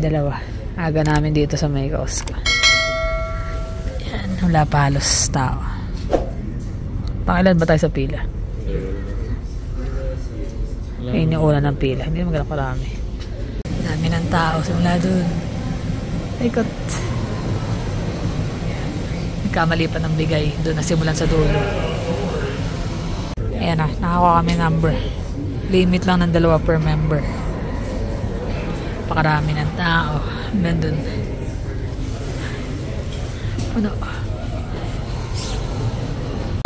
dalawa. Aga namin dito sa may Costco. Yan, wala pa halos tao. Pangilan ba tayo sa pila? Ayun yung una ng pila. Hindi naman ganun karami. Dami ng tao. Simula dun. Ikot. Nagkamali pa ng bigay. Doon na simulan sa dulo. Ayan na. Nakakuha kami number. Limit lang ng 2 per member. Pakarami ng tao. Nandun. Ano?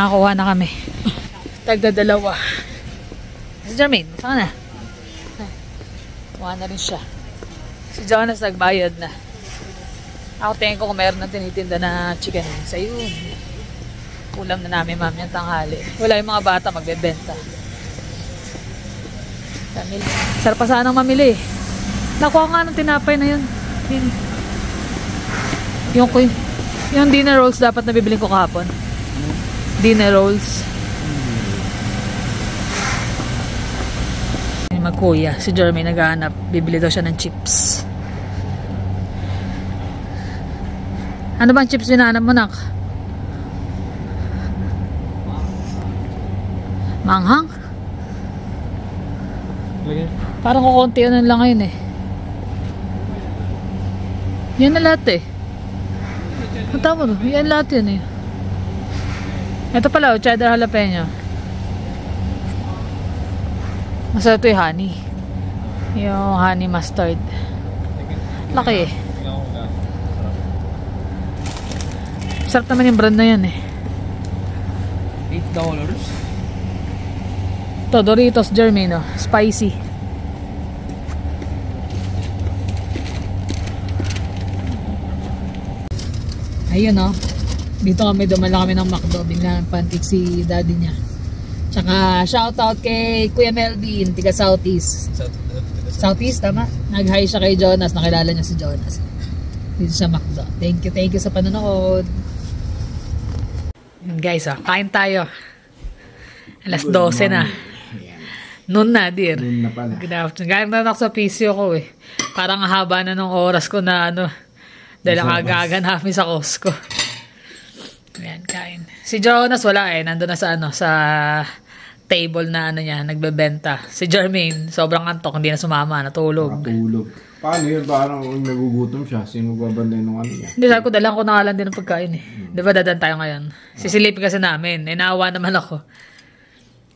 Nakakuha na kami. Tagda 2. Si Jermaine, saan na? Kuha na rin siya. Si Jonas nagbayad na. Ako tingin ko kung meron na tinitinda na chicken wings. Ayun. Ulam na namin ma'am yung tanghali. Wala yung mga bata magbebenta. Sarap pa sanang mamili. Nakuha nga ng tinapay na yun. Yung dinner rolls dapat na bibiling ko kahapon. Dinner rolls. Magkuya. Si Jeremy naghahanap. Bibili daw siya ng chips. Ano bang chips hinahanap mo, nak? Manghang? Parang kukunti ano lang ngayon eh. Yan na lahat eh. Ang tama no? Yan lahat yun eh. Ito pala, cheddar jalapeno. Masarap ito yung honey. Yung honey mustard. Laki eh. Sarap naman yung brand na yan eh. $8. Ito, Doritos Germano. Spicy. Ayun o. Dito kami, dumala kami ng McDo. Bigla pantik si daddy niya. Tsaka shoutout kay Kuya Melvin, tiga Southeast. Southeast, tama? Nag-hi siya kay Jonas. Nakilala niya si Jonas. Dito siya McDo. Thank you sa panonood. Guys, kain tayo. Alas 12 na. Noon na, dear. Noon na pala. Good afternoon. Galing na ako sa PCO ko eh. Parang haba na nung oras ko na ano. Dahil ang aga-aga namin sa Costco. Ayan, kain. Si Jonas wala eh. Nandun na sa ano, sa table na ano niya, nagbebenta. Si Jermaine, sobrang antok, hindi na sumama, natulog. Natulog. Paano yun? Parang nagugutom siya. Sino magbabanday nung ano niya? Hindi, sabi ko, dalang ko na nga lang din ng pagkain eh. Di ba dadan tayo ngayon? Sisilipin kasi namin. Inaawa naman ako.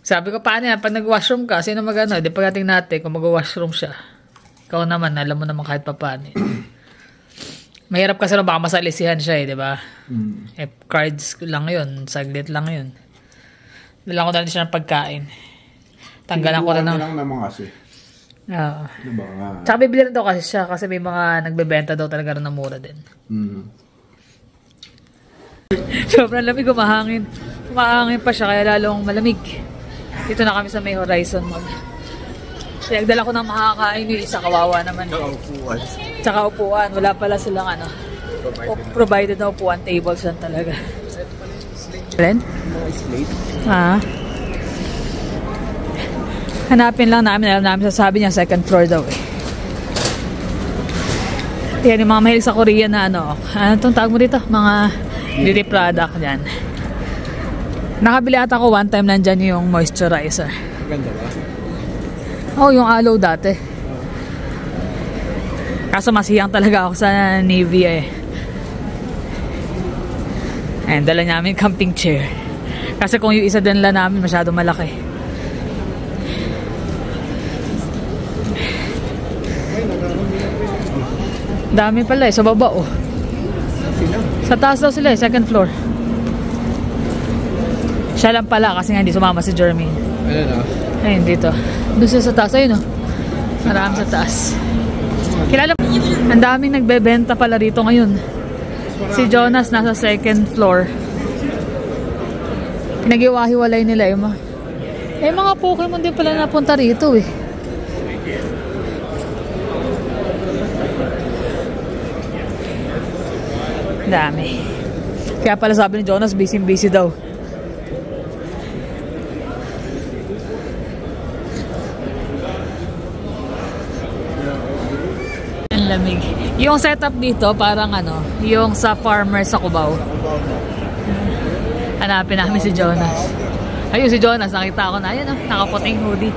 Sabi ko, paano yan? Pag nag-washroom ka, sino mag-ano? Di pagdating natin, kung mag-washroom siya. Ikaw naman, alam mo naman kahit pa paano. Mahirap kasi baka masalisihan siya eh, di ba? Eh, cards lang yun. Saglit lang yun. Dalang ko na rin siya ng pagkain. Tanggalan ko na lang naman kasi. Oo. Diba nga? Tsaka bibili rin daw kasi siya kasi may mga nagbebenta daw talaga rin na mura din. Sobrang lamig, umahangin. Umahangin pa siya kaya lalong malamig. Dito na kami sa may Horizon Mall. Kaya nagdala ko ng makakain yung isa, kawawa naman. Tsaka upuan. Wala pala silang ano. Provided na upuan, tables yan talaga. Ren? Hanapin lang namin. Alam namin sasabi niya second floor daw eh. Yan yung mga mahilig sa Korea na ano. Ano itong tawag mo dito? Mga beauty product dyan. Nakabili ata ko one time nandyan yung moisturizer. Maganda ba? Oh, yung aloe dati. Kaso masihang talaga ako sa Nivea eh. Ayan, dala namin camping chair. Kasi kung yung isa din lang namin masyado malaki. Dami pala eh, sa baba oh. Sa taas daw sila eh, second floor. Siya lang pala kasi nga hindi sumama si Jeremy. Ayan ah. Ayun dito. Doon sa taas, ayun oh. Marami sa taas. Kilala mo? Ang daming nagbebenta pala rito ngayon. Si Jonas nasa second floor. Pinag-iwahiwalay nila yung mga... Eh mga Pokemon din pala napunta rito eh. Dami. Kaya pala sabi ni Jonas, busy daw. lamig. Yung setup dito parang ano, yung sa farmer sa Cubao. Hanapin namin si Jonas. Ayun si Jonas, nakita ko na. Ayun oh, nakaputing hoodie.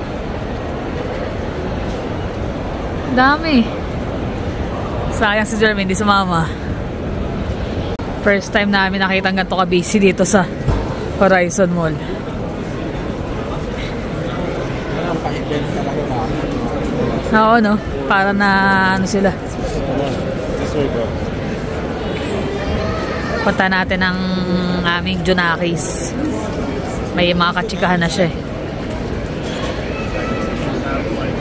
Dami. Sayang si Jeremy, hindi sumama. First time namin nakita ng ganito ka-busy dito sa Horizon Mall. Oo, no? Para na ano sila. Punta natin ang aming Junakis. May mga katsikahan na siya eh.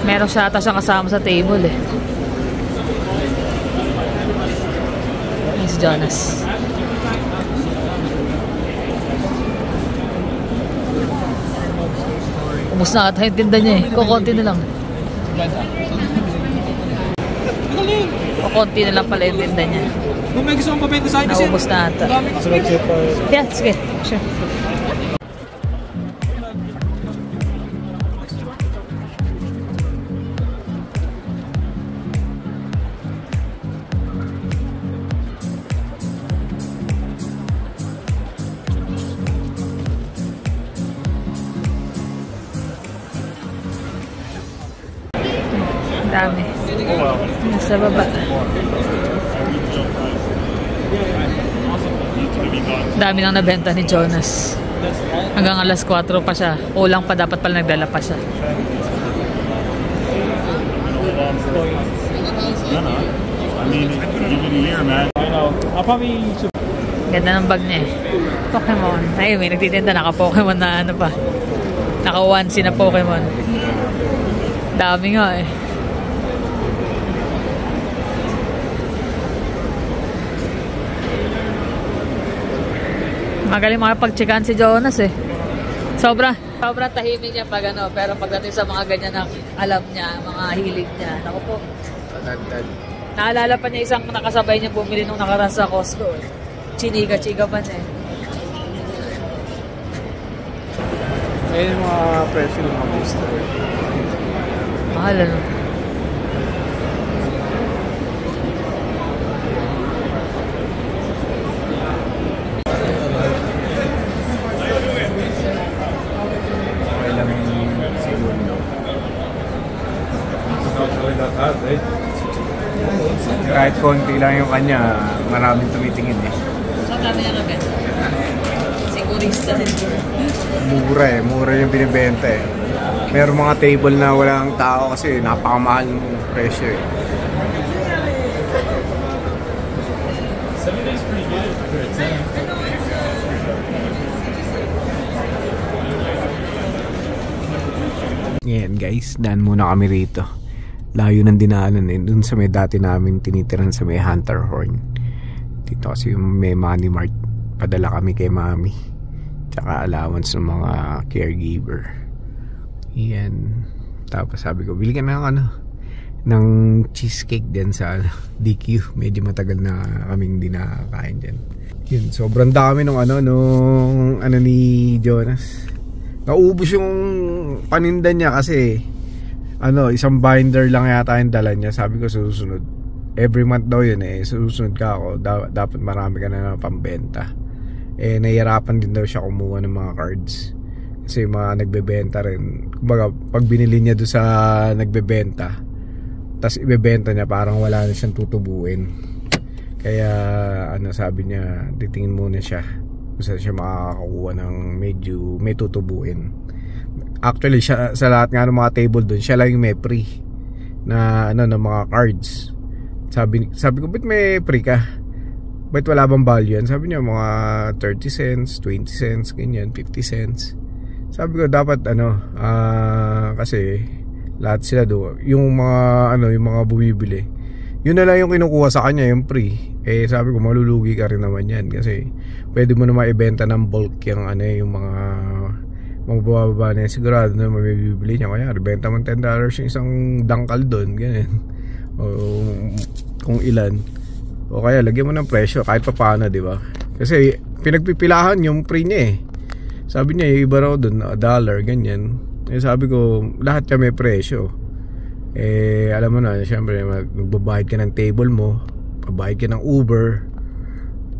Meron siya ata siyang kasama sa table eh. Ayan si Jonas. Umus na ata yung tinda niya eh. Kukunti na lang. Kukunti na lang pala yung tinda niya. Kung may gusto mong pabenta sa akin kasi naubos na ata. Yeah, sige. Sure. Dami. Nasa baba. Dami nang nabenta ni Jonas. Hanggang alas 4 pa siya. Kulang pa, dapat pala nagdala pa siya. Ganda ng bag niya eh. Pokemon. Ay, may nagtitinda. Naka-Pokemon na ano pa. Naka-1C na Pokemon. Dami nga eh. Magaling makapag-checkan si Jonas eh. Sobrang tahimik niya pag ano, pero pagdating sa mga ganyan na alam niya, mga hilig niya. Naku po. Naalala pa niya isang nakasabay niya bumili nung nakaraan sa Costco eh. Chiniga-chiga pa niya eh. Ayun yung mga presyo ng mga booster. Mahal ano. Kahit konti lang yung kanya, maraming tumitingin eh. So, dami na nabenta. Sigurista din. Mura yung binibenta eh. Meron mga table na walang tao kasi napakamahal ng presyo eh. Yan guys, daan muna kami rito. Layo ng dinaanan eh. Dun sa may dati namin tinitiran sa may Hunterhorn. Dito kasi may Money Mart. Padala kami kay mami. Tsaka allowance ng mga caregiver. Yan. Tapos sabi ko, bili ka na ng cheesecake din sa DQ. Medyo matagal na kaming di nakakain dyan. Yun, sobrang dami nung ni Jonas. Naubos yung paninda niya kasi isang binder lang yata yung dala niya. Sabi ko susunod, every month daw yun eh, susunod ka ako, dapat marami ka na pambenta. Eh nahihirapan din daw siya kumuha ng mga cards kasi mga nagbebenta rin. Kumbaga pag binili niya doon sa nagbebenta, tas ibebenta niya, parang wala na siyang tutubuin. Kaya sabi niya, titingin muna siya kung saan siya makakakuha ng medyo may tutubuin. Actually siya, sa lahat nga ng mga table doon, siya lang yung may free na ng mga cards. Sabi ko, ba't may free ka? Ba't wala bang value yan? Sabi niya mga 30 cents, 20 cents, ganyan, 50 cents. Sabi ko dapat kasi lahat sila do, yung mga bumibili, yun na lang yung kinukuha sa kanya, yung free. Eh sabi ko, malulugi ka rin naman yan kasi pwede mo na maibenta ng bulk yung yung mga magbababa na yan. Sigurado na mabibili niya. Kaya benta mo $10 yung isang dangkal doon, ganyan. O kung ilan. O kaya lagyan mo ng presyo kahit pa paano, di ba? Kasi pinagpipilahan yung free niya eh. Sabi niya yung iba raw doon $1, ganyan. Eh sabi ko, lahat niya may presyo. Eh, alam mo na, syempre, magbabayad ka ng table mo, babayad ka ng Uber,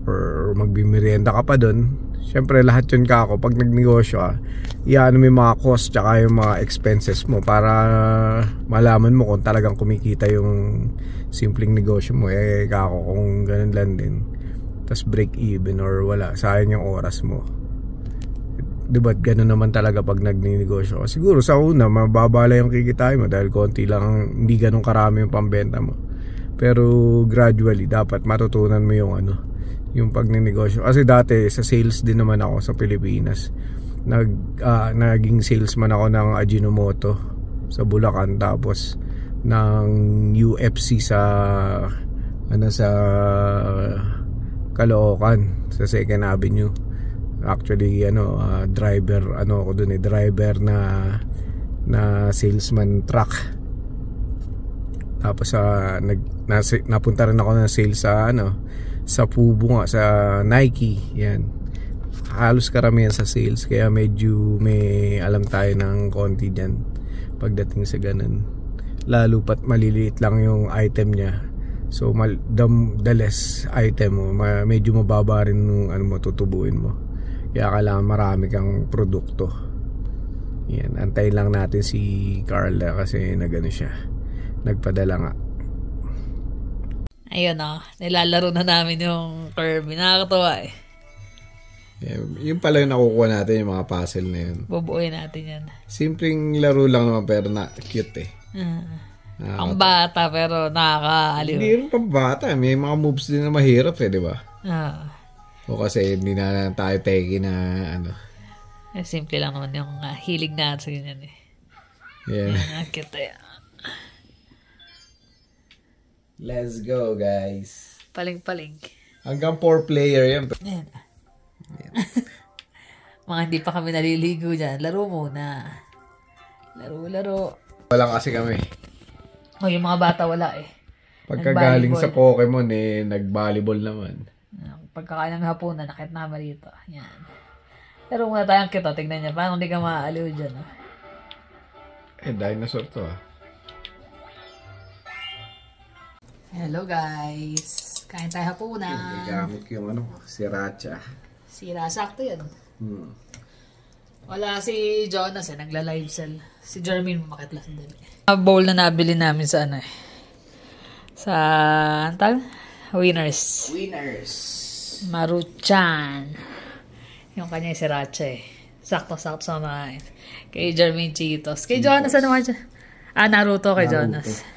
or magbimerienda ka pa dun. Syempre, lahat yun ka ako. Pag nagnegosyo ka, iyan mo yung mga cost tsaka yung mga expenses mo para malaman mo kung talagang kumikita yung simpleng negosyo mo. Eh, kako kung ganun lang din. Tas break even or wala, sayang yung oras mo. Diba ganun naman talaga pag nagnegosyo ka? Siguro sa una mababala yung kikitain mo dahil konti lang, hindi ganun karami yung pambenta mo. Pero gradually dapat matutunan mo yung yung pagnenegosyo. Kasi dati sa sales din naman ako sa Pilipinas. Naging salesman ako ng Ajinomoto sa Bulacan, tapos ng UFC sa sa Caloocan sa 2nd Avenue. Actually driver ako dun driver na salesman truck. Tapos napunta rin ako ng sales sa Pubo nga, sa Nike. Yan, halos karamihan sa sales, kaya medyo may alam tayo ng konti dyan pagdating sa ganun. Lalo pat maliliit lang yung item niya, so the less item mo, medyo mababa rin nung tutubuin mo. Kaya kailangan marami kang produkto. Yan, antayin lang natin si Carla kasi siya, nagpadala nga. Ayun nilalaro na namin yung Kirby. Nakakatawa eh. Yeah, yung pala yung nakukuha natin, yung mga puzzle na yun. Bubuuin natin yan. Simpleng laro lang naman pero cute eh. Ang bata pero nakakaaliw. Hindi rin pang bata. May mga moves din na mahirap di ba? O kasi hindi na tayo teki na simple lang naman yung hilig natin sa ganyan eh. Yeah. Cute eh. Let's go, guys. Paling-paling. Hanggang 4 player yan. Yan. Mga hindi pa kami naliligo dyan. Laro muna. Laro. Wala kasi kami. Yung mga bata wala eh. Pagkagaling sa Pokemon nag-volleyball naman. Pagkakain ng hapunan, nakit naman dito. Yan. Laro muna tayong kita. Tignan niya. Paano hindi ka maaliw dyan? Dinosaur to Hello guys. Kain tayo hapunan. Gamit ko yung sriracha. Sakto yan. Wala si Jonas nagla-live sell. Si Jermaine makatlas din. Bowl na nabili namin sa sa Winners. Maruchan. Yung kanya yung sriracha Sakto-sakto sa mga kay Jermaine Cheetos. Kay Jonas naman siya. Naruto kay Jonas.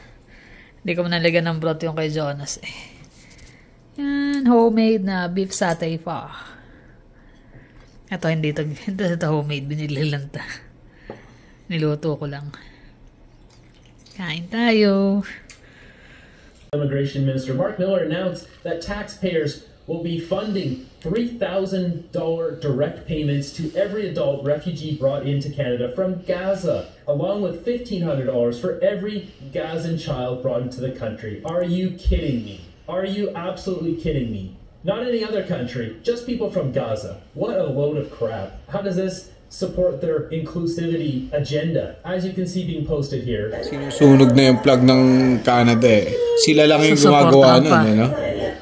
Hindi ko nalagyan ng broth yung kay Jonas Yan, homemade na beef satay pa. Ito hindi ito homemade, binili lang ta. Niluto ko lang. Kain tayo. Immigration Minister Mark Miller announced that taxpayers will be funding $3,000 direct payments to every adult refugee brought into Canada from Gaza, along with $1,500 for every Gazan child brought into the country. Are you kidding me? Are you absolutely kidding me? Not any other country, just people from Gaza. What a load of crap. How does this support their inclusivity agenda? As you can see being posted here. Sinusunog na yung plug ng Canada Sila lang yung gumagawa nun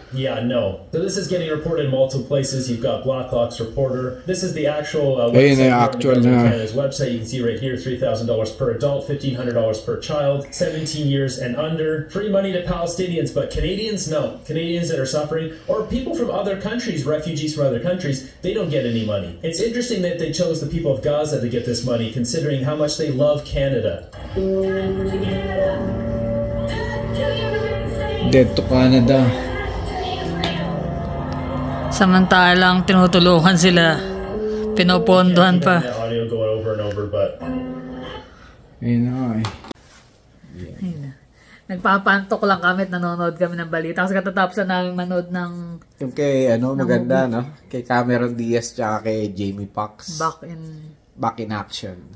Yeah, no. So this is getting reported in multiple places. You've got Blacklock's reporter. This is the actual website on Canada's website. You can see right here, $3,000 per adult, $1,500 per child, 17 years and under. Free money to Palestinians, but Canadians, no. Canadians that are suffering, or people from other countries, refugees from other countries, they don't get any money. It's interesting that they chose the people of Gaza to get this money, considering how much they love Canada. Dead to Canada. Samantalang tinutulungan sila. Pinopondohan pa. Audio going over and over, but Nagpapantok lang kami at nanonood kami ng balita. Kasi katatapos na namin manood ng yung kay maganda kay Cameron Diaz tsaka kay Jamie Foxx. Back in Action.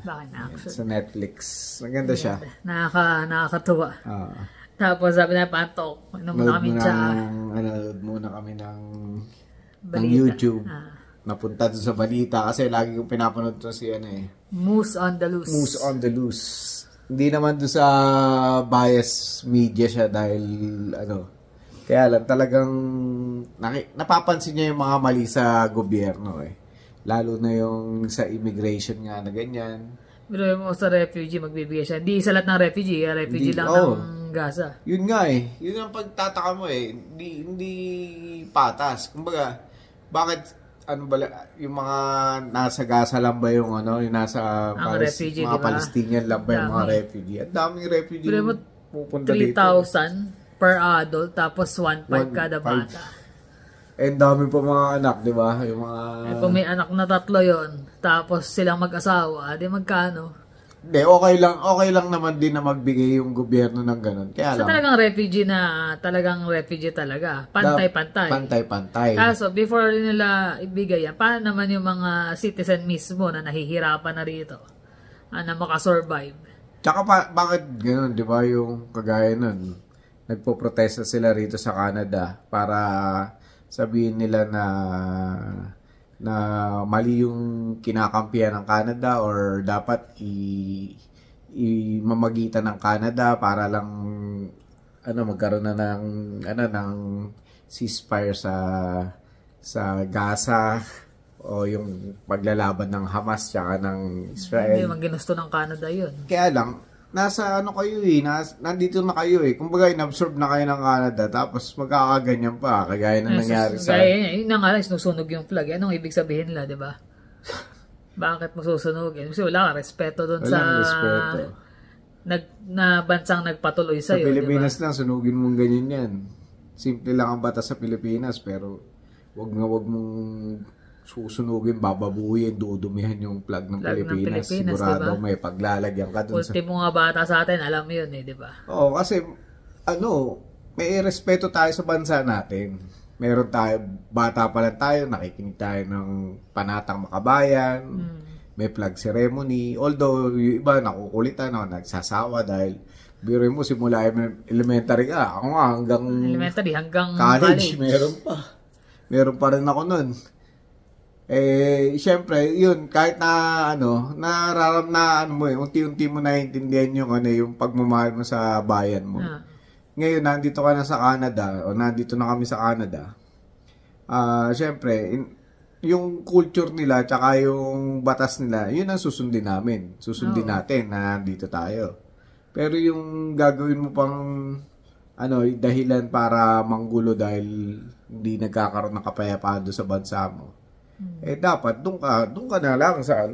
Sa Netflix. Maganda siya. Nakakatuwa. Tapos sabi na pantok. Nanood muna kami ng YouTube. Napunta doon sa balita kasi lagi kong pinapanood to si Moose on the Loose. Moose on the Loose. hindi naman doon sa bias media siya dahil kaya lang talagang napapansin niya yung mga mali sa gobyerno eh. Lalo na yung sa immigration nga na ganyan. Pero mo sa refugee magbibigay siya. Hindi sa lahat ng refugee lang ng Gaza. Yun nga eh. Yun ang pagtataka mo eh. Hindi patas. Kumbaga, bakit yung mga nasa Gaza lang ba yung yung nasa refugee, mga diba? Palestinian lang ba yung mga refugee? Ang daming refugee pupunta 3,000 dito. 3,000 per adult tapos 1,500 kada bata. And dami pa mga anak, di ba? Yung mga... Kung may anak na 3 yon, tapos silang mag-asawa, di magkano? Hindi, okay lang naman din na magbigay yung gobyerno ng ganun. Kaya so talagang refugee talaga. Pantay-pantay. Pantay-pantay. Kaso, before nila ibigay yan, paano naman yung mga citizen mismo na nahihirapan na rito na makasurvive? Tsaka bakit ganun, di ba? Yung kagaya nun, nagpo-protesta sila rito sa Canada para sabihin nila na mali yung kinakampihan ng Canada or dapat mamagitan ng Canada para lang magkaroon na ng ceasefire sa Gaza o yung paglalaban ng Hamas tsaka ng Israel. Hindi man ginusto ng Canada yun. Kaya lang, nasa kayo nandito na kayo eh. Kumbaga, inabsorb na kayo ng Canada tapos magkakaganyan pa. Kagaya na nangyari sa... Yun na nga lang, sinusunog yung flag. Anong ibig sabihin nila, di ba? Bakit mo susunogin? Kasi wala ka respeto doon sa... Walang respeto. Na bansang nagpatuloy sa'yo, sa Pilipinas lang, sunugin mong ganyan yan. Simple lang ang batas sa Pilipinas pero wag mong susunugin, bababuhin, dudumihan yung flag ng Pilipinas. Sigurado diba? May paglalagyan ka dun ultimo nga bata sa atin, alam mo yun eh, di ba? Oo, kasi may respeto tayo sa bansa natin. Meron tayo, bata pa lang tayo, nakikinig tayo ng Panatang Makabayan, may flag ceremony. Although, yung iba nakukulitan, nagsasawa dahil biro mo simula elementary ka. Ako nga hanggang college. Meron pa rin ako nun. Syempre, yun, kahit na unti-unti mo naiintindihan yung pagmamahal mo sa bayan mo. Ngayon, nandito ka na sa Canada, o nandito na kami sa Canada. Syempre, yung culture nila, tsaka yung batas nila, yun ang susundin namin. Susundin natin na nandito tayo. Pero yung gagawin mo pang, dahilan para manggulo dahil hindi nagkakaroon ng kapayapaan doon sa bansa mo. Dapat doon ka na lang sa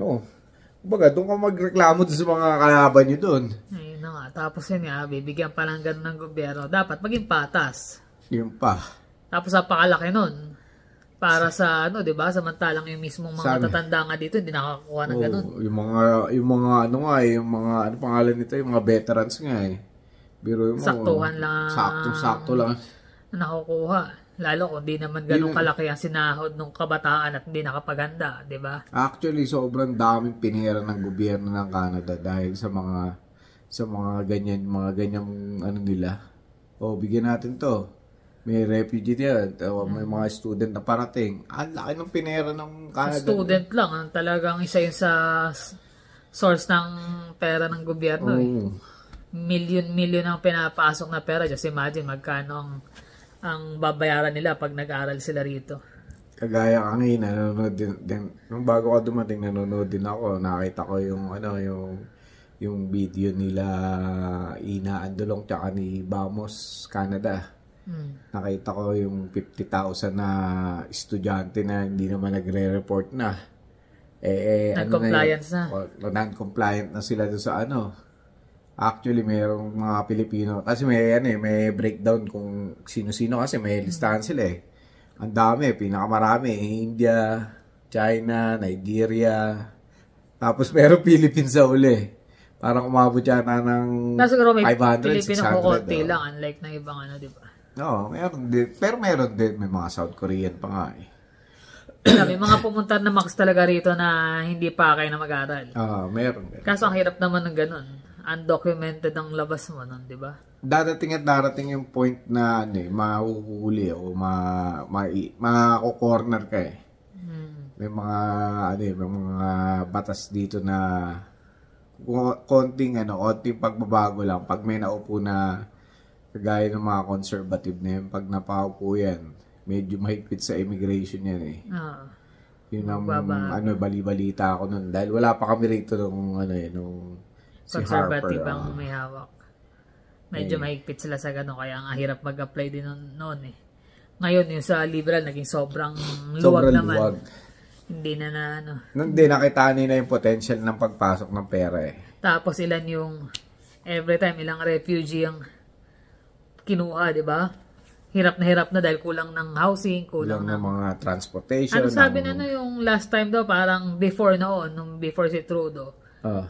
kumbaga doon ka magreklamo sa mga kalaban nyo doon. Ayun na nga. Tapos yun nga, bibigyan pa lang ganun ng gobyerno. Dapat maging patas. Yun pa. Tapos napakalaki nun. Para sa di ba? Samantalang yung mismong mga tatanda nga dito, hindi nakakakuha ng ganun. Yung mga pangalan nito, yung mga veterans nga eh. Biro mo. Saktuhan lang. Sakto lang. Nakukuha. Lalo kung di naman ganun kalaki ang sinahod ng kabataan at hindi nakapaganda, di ba? Actually, sobrang daming pinira ng gobyerno ng Canada dahil sa mga ganyan nila. Bigyan natin to. May refugee yan, may mga student na parating. Ang laki ng pinera ng Canada. Student lang, talagang isa yun sa source ng pera ng gobyerno. Million ang pinapasok na pera. Just imagine magkano ang babayaran nila pag nag-aral sila rito. Kagaya kanina, nanonood din. Nung bago ka dumating, nanonood din ako. Nakita ko yung video nila Ina Andulong tsaka ni Vamos Canada. Nakita ko yung 50,000 na estudyante na hindi naman nagre-report na. Non-compliance na. Non-compliant na sila doon sa Actually, mayroong mga Pilipino. Kasi may breakdown kung sino-sino kasi may listahan sila eh. Ang dami, pinakamarami. India, China, Nigeria. Tapos mayroong Philippines sa uli. Parang umabot yata ng 500, 600. Pilipino kukunti lang, unlike na ibang di ba? No, meron din. Pero meron din. May mga South Korean pa nga eh. May mga pumunta na max talaga rito na hindi pa kayo na mag-aral. Meron. Kaso ang hirap naman ng ganun. Undocumented ang labas mo nun, di ba? Darating yung point na mahuhuli o mako-corner ka eh. May mga batas dito na konting pagbabago lang. Pag may naupo na kagaya ng mga conservative na yan, pag napaupo yan, medyo mahigpit sa immigration yan eh. Yun ang bali-balita ako nun. Dahil wala pa kami rito nung si conservative Harper. Ang may hawak. Medyo mahigpit sila sa gano'n, kaya nga hirap mag-apply din noon eh. Ngayon, yung sa liberal, naging sobrang luwag naman. Luwag. Hindi na Hindi, nakita nila yung potential ng pagpasok ng pera eh. Tapos ilan yung, every time, ilang refugee ang kinuha, di ba? Hirap na dahil kulang ng housing, kulang ng mga transportation. Ano sabi na yung last time daw, parang before nung before si Trudeau.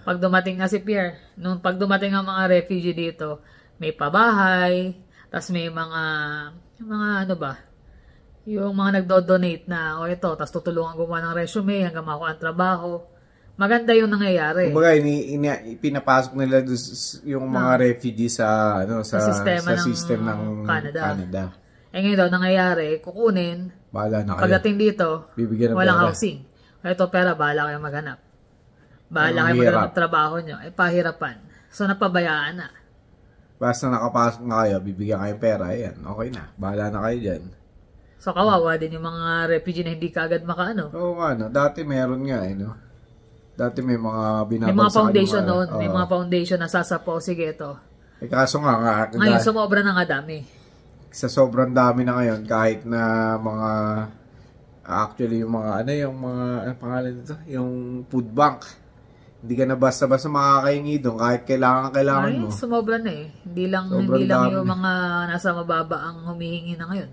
Pag dumating na si Pierre, pag dumating ang mga refugee dito, may pabahay, tas may mga yung mga nagdo-donate na, ito, tas tutulungan gumawa ng resume hanggang makuha ang trabaho. Maganda yung nangyayari. Kumbaga, pinapasok nila yung mga refugee sa system ng Canada. Ngayon daw, nangyayari, kukunin, bahala na kayo. Pagdating dito, walang housing. Ito pera, bahala kayo maghanap. Bahala kayo maghanap ng trabaho nyo. Pahirapan. So, napabayaan na. Basta nakapasok na kayo, bibigyan kayo pera, ayan, okay na. Bahala na kayo dyan. So, kawawa din yung mga refugee na hindi kaagad makaano. Oo nga, dati meron nga, Dati may mga binabagsak. May mga foundation noon. May mga foundation na sasapaw. Sige, ito. Kaso nga. Ngayon, sumobra na nga dami. Sa sobrang dami na ngayon, kahit na mga, actually, yung mga, ano pangalan nito? Yung food bank. Hindi ka na basta-basta makakaingi doon kahit kailangan mo. Sumobra na eh. Hindi lang yung mga nasa mababa ang humihingi na ngayon.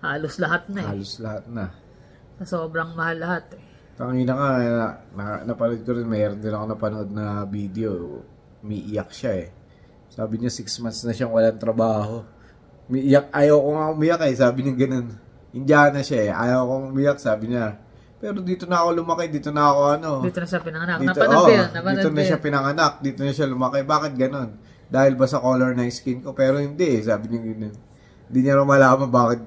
Halos lahat na eh. Halos lahat na. Sobrang mahal lahat eh. Tangina ka, napanood ko rin, mayroon din ako napanood na video. Umiiyak siya eh. Sabi niya 6 months na siyang walang trabaho. Umiiyak, ayaw ko nga umiyak eh. Sabi niya ganun. Indiana siya eh. Ayaw ko umiyak, sabi niya. Pero dito na ako lumaki, dito na ako Dito na siya pinanganak. Dito na siya pinanganak, dito na siya lumaki. Bakit ganun? Dahil ba sa color ng skin ko? Pero hindi eh, sabi niya ganun. Hindi niya rin malaman bakit,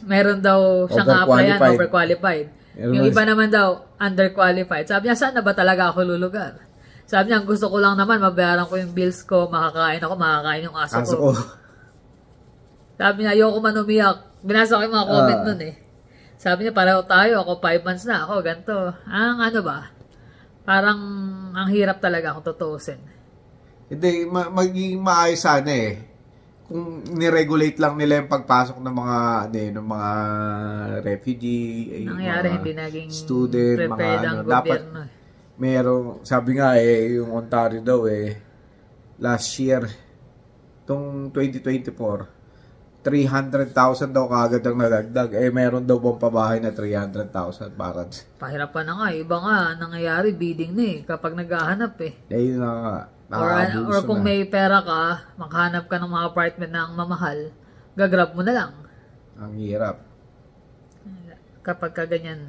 meron daw siyang applyan, overqualified. Yung iba naman daw, underqualified. Sabi niya, saan na ba talaga ako lulugar? Sabi niya, gusto ko lang naman, mabayaran ko yung bills ko, makakain yung aso ko. Sabi niya, ayoko man umiyak. Binasa ko yung mga comment nun eh. Sabi niya, pareho tayo, ako 5 months na, ako ganito. Parang ang hirap talaga kung tutuusin. Hindi, magiging maayos sana eh. Kung niregulate lang nila yung pagpasok ng mga refugee, nangyari, hindi naging student, prepared ang gobyerno. Dapat sabi nga yung Ontario daw last year, itong 2024, 300,000 daw kaagad ang nadagdag. Meron daw bang pabahay na 300,000 para? Pahirapan na nga. Iba nga, nangyayari, bidding na eh. Kapag naghahanap eh. Ayun na nga. Or kung may pera ka, makahanap ka ng mga apartment na ang mamahal, gagrab mo na lang. Ang hirap. Kapag kaganyan,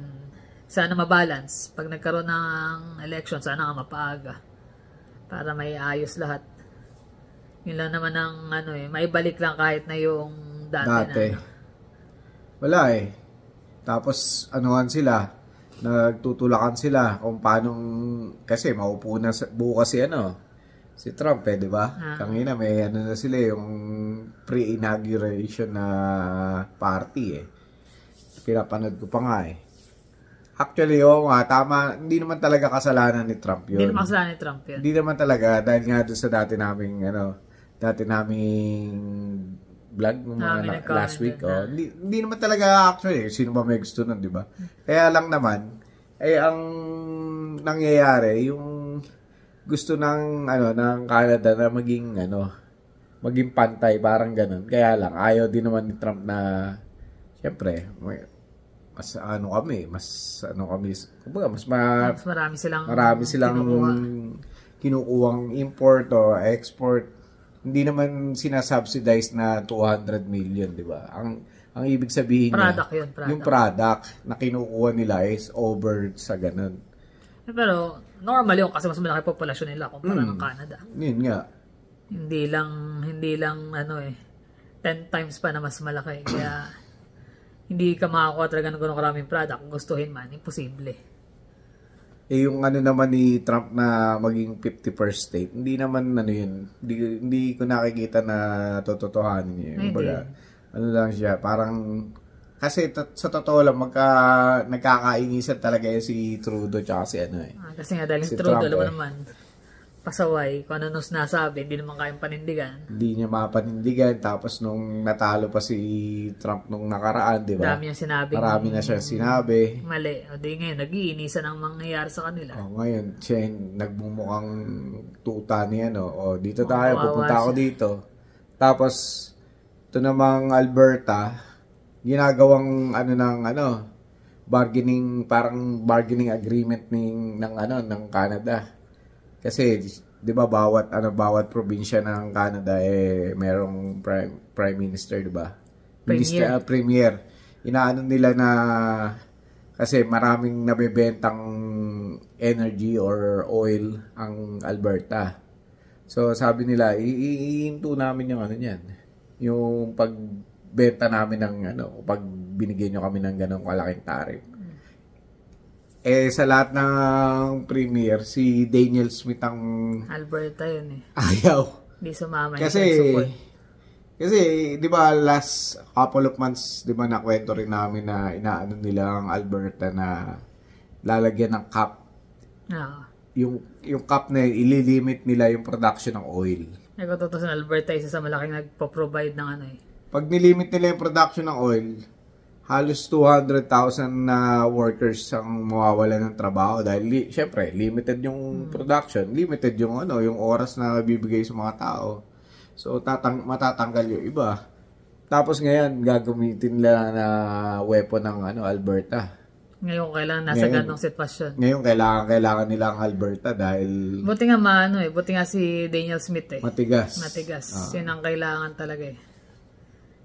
sana mabalance. Pag nagkaroon ng election, sana nga mapaaga. Para may ayos lahat. Yun lang naman ang maibalik lang kahit na yung dati. Na. Wala eh. Tapos sila, nagtutulakan sila kung paano, kasi maupo na bukas si Trump di ba? Kangina may na sila yung pre-inauguration na party Pinapanood ko pa nga Actually, tama. Hindi naman talaga kasalanan ni Trump yun. Hindi naman kasalanan ni Trump yun. Hindi naman talaga, dahil nga doon sa dati naming vlog last week. Hindi naman talaga actually. Sino ba may gusto nun, di ba? Kaya lang naman, ang nangyayari, yung gusto ng Canada na maging pantay, parang ganun. Kaya lang, ayaw din naman ni Trump na, siyempre, mas marami silang kinukuhang import o export. Hindi naman sinasubsidize na 200 million, di ba? Ang ibig sabihin yung product na kinukuha nila is over sa ganun. Pero normal yun kasi mas malaki populasyon nila kumpara ng Canada. Yun nga. Hindi lang 10 times pa na mas malaki. Kaya hindi ka makakuha talaga ng gano'ng karaming product. Kung gustuhin man, imposible. yung ano naman ni Trump na maging 51st state, hindi naman ano yun. Hindi ko nakikita na tototohanin niya. Kumbaga, ano lang siya, parang kasi sa totoo lang nagkakainisan talaga yung si Trudeau tsaka si ano eh. Kasi nga dahil si Trump, Trudeau alam mo naman, pasaway, kung ano nung sinasabi, hindi naman kayang panindigan. Hindi niya mapanindigan. Tapos nung natalo pa si Trump nung nakaraan, di ba? Dami yung sinabi. Marami na siya sinabi. Mali. O di ngayon, nag-iinisan ang mangyayari sa kanila. Ngayon, siya yung nagmumukhang tuta niya, no? Dito tayo, pupunta ako dito. Tapos, ito namang Alberta, ginagawang bargaining agreement ng Canada. Kasi 'di ba bawat probinsya ng Canada merong prime minister, 'di ba? Premier. Inaano nila na kasi maraming nabebentang energy or oil ang Alberta. So sabi nila, iinto namin yung niyan. Yung pagbenta namin ng pag binigyan nyo kami ng ganong kalaking tariff. Sa lahat ng premier, si Daniel Smith ang Alberta yun eh. Ayaw. Hindi sumama. Kasi, di ba, last couple of months, di ba, nakwento rin namin na inaano nila ang Alberta na lalagyan ng cap. Yung cap na ililimit nila yung production ng oil. Nagkatutos ng Alberta, isa sa malaking nagpo-provide ng Pag nilimit nila yung production ng oil, halos 200,000 na workers ang mawawala ng trabaho dahil syempre limited yung production, limited yung yung oras na bibigay sa mga tao. So matatanggal yung iba. Tapos ngayon gagamitin nila na weapon ng Alberta. Ngayon kailangan nasa ganong sitwasyon. Ngayon kailangan nila ang Alberta dahil buti nga buti nga si Daniel Smith eh. Matigas. Yun ang kailangan talaga eh.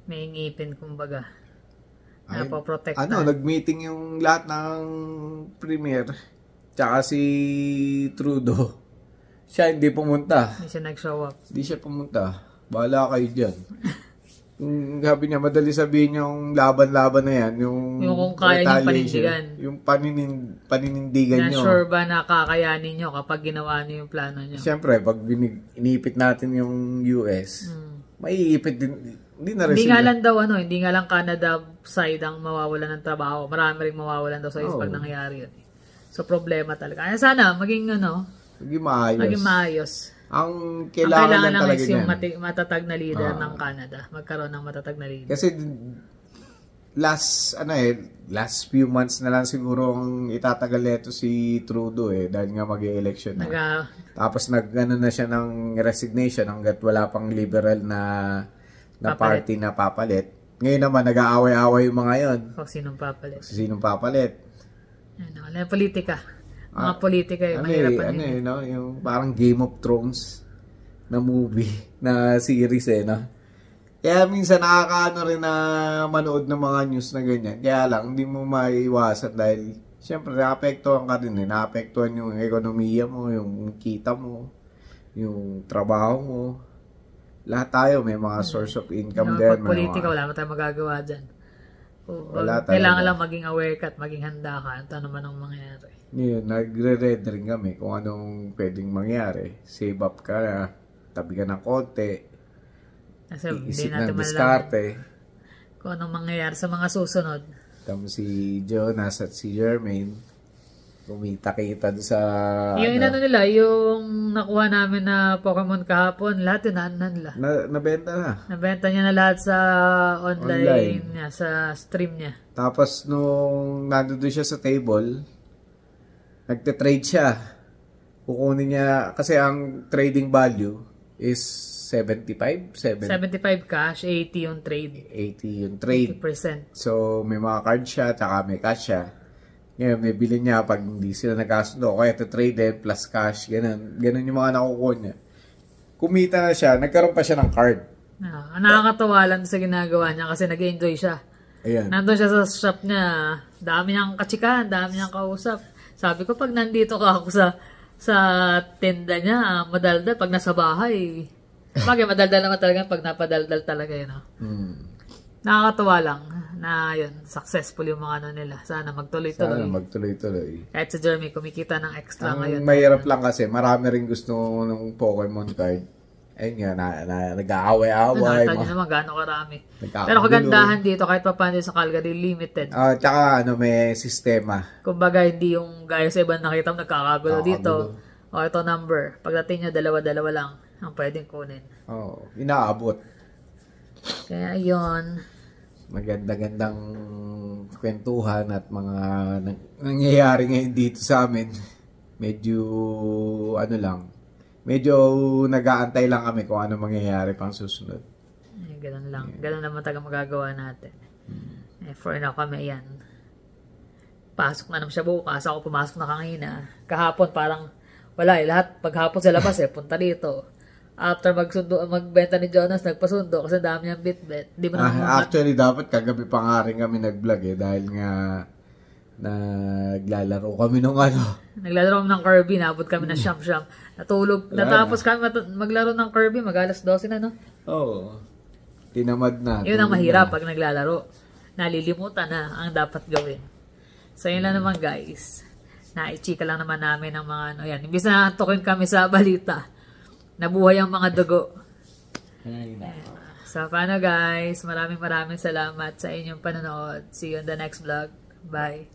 May ngipin kumbaga. Napoprotekta. Nag-meeting yung lahat ng premier tsaka si Trudeau. Siya hindi pumunta. Hindi siya nag-show up. Hindi siya pumunta. Bahala kayo dyan. Sabi niya, madali sabihin yung laban-laban na yan. Yung kung kaya niyong panindigan. Yung paninindigan nyo. Na-sure ba na kakayanin nyo kapag ginawa niyo yung plano nyo? Siyempre, pag inipit natin yung US, maiipit din. Hindi nga lang daw hindi nga lang Canada side ang mawawalan ng trabaho. Marami ring mawawalan daw sa pag nangyayari yun. So problema talaga. Kaya sana maging maging maayos. Ang kailangan lang talaga yung matatag na leader ng Canada. Magkaroon ng matatag na leader. Kasi last few months na lang siguro ang itatagal nito si Trudeau dahil nga mag-e-election na. Tapos na siya ng resignation hanggat wala pang liberal na party na papalit. Ngayon naman, nag-aaway-aaway yung mga yon. Kung sinong papalit. Politika. Mga politika yung mahirapan yun. Yung parang Game of Thrones na movie, na series Kaya minsan nakakaano rin na manood ng mga news na ganyan. Kaya lang, hindi mo maiwasan dahil siyempre, naapektuhan ka din naapektuhan yung ekonomiya mo, yung kita mo, yung trabaho mo. Lahat tayo may mga source of income din. Pag politika, wala mo tayong magagawa dyan. Kailangan lang maging aware ka at maging handa ka. Ito naman ang mangyayari. Ngayon, nagre-read rin kami kung anong pwedeng mangyari. Save up ka, tabi ka ng konti. Kasi iisip ng diskarte. Kung anong mangyayari sa mga susunod. Tapos si Jonas at si Jermaine, kumita-kita sa yung nila, yung nakuha namin na Pokemon kahapon, lahat yun nila. Nabenta na. Nabenta niya na lahat sa online niya, sa stream niya. Tapos nung nandun siya sa table, nagte-trade siya. Kukunin niya, kasi ang trading value is 75 cash, 80 yung trade. 80 yung trade. 80%. So may mga card siya, tsaka may cash siya. Ngayon, may bilhin niya pag hindi sila nagkasundo. Kaya ito trade plus cash. Ganun yung mga nakukuha niya. Kumita na siya. Nagkaroon pa siya ng card. Nakakatawa lang sa ginagawa niya kasi nag-enjoy siya. Ayan. Nandun siya sa shop niya. Dami niyang katsikahan. Dami niyang kausap. Sabi ko, pag nandito ka ako sa tenda niya, madaldal. Pag nasa bahay, madaldal naman talaga pag napadaldal talaga yun. Nakakatawa lang. na yun, successful yung mga ano nila. Sana magtuloy-tuloy. Sana magtuloy-tuloy. Kahit si Jeremy kumikita ng extra ngayon. Ang mahirap lang kasi, marami rin gusto ng Pokemon card. Ayun nga, nag-aaway-aaway. Nakita nyo naman gaano karami. Pero kagandahan dito, kahit pa paano sa Calgary, limited. Tsaka may sistema. Kumbaga, hindi yung gaya sa ibang nakita mo, nagkakagulo dito. O, ito number. Pagdating nyo, dalawa-dalawa lang ang pwedeng kunin. Inaabot. Kaya yun. Maganda-gandang kwentuhan at mga nangyayari ngayon dito sa amin. Medyo, medyo nag-aantay lang kami kung ano mangyayari pang susunod. Ganun lang. Ganun naman taga magagawa natin. For now kami, yan. Pasok na naman siya bukas. Ako pumasok na kanina. Kahapon parang wala lahat paghapon sa labas punta dito. After magbenta ni Jonas, nagpasundo kasi dami niyang bit-bit. Di mo actually, dapat kagabi pa nga rin kami nag-vlog dahil nga naglalaro kami nung Naglalaro kami ng Kirby, naabot kami ng siyam-siyam. Natulog, natapos kami maglaro ng Kirby, mag-alas 12 na, no? Oo. Tinamad na. Yun ang mahirap pag naglalaro. Nalilimutan na ang dapat gawin. So, yun lang naman, guys. Naichika lang naman namin ang mga yan. Imbis na antokin kami sa balita. Nabuhay ang mga dugo. So, paano guys? Maraming salamat sa inyong panonood. See you on the next vlog. Bye.